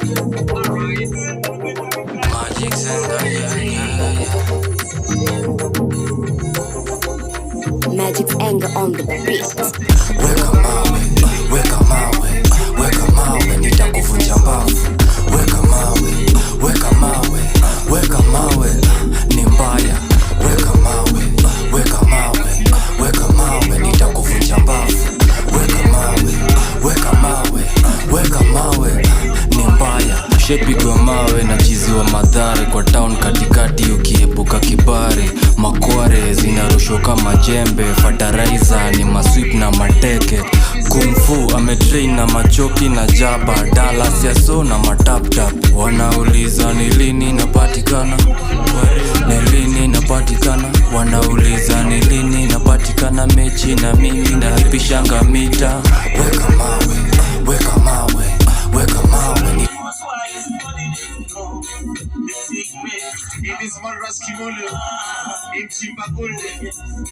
Magic Zenga, Magic's anger on the beat. Weka mawe, weka mawe, weka mawe, nitakuvunja mbavu. Weka mawe, weka mawe, weka mawe, ni mbaya. Weka mawe, weka mawe, weka mawe, nitakuvunja mbavu. Weka mawe, weka mawe, weka mawe, ni mbaya. Shepigwa mawe na chizi wa madhare kwa town katikati ukiepuka kibare. Makware zinarushwa kama jembe, fertilizer ni masweep na mateke. Kung Fu ametrain na machoki na jaba, Dallas ya so na mataptap. Wanauliza ni lini napatikana, ni lini napatikana. Wanauliza ni lini napatikana, mechi na mimi napishanga mita. Weka mawe, weka mawe, weka mawe, ni It is Malras Kimolo in Chimbagole.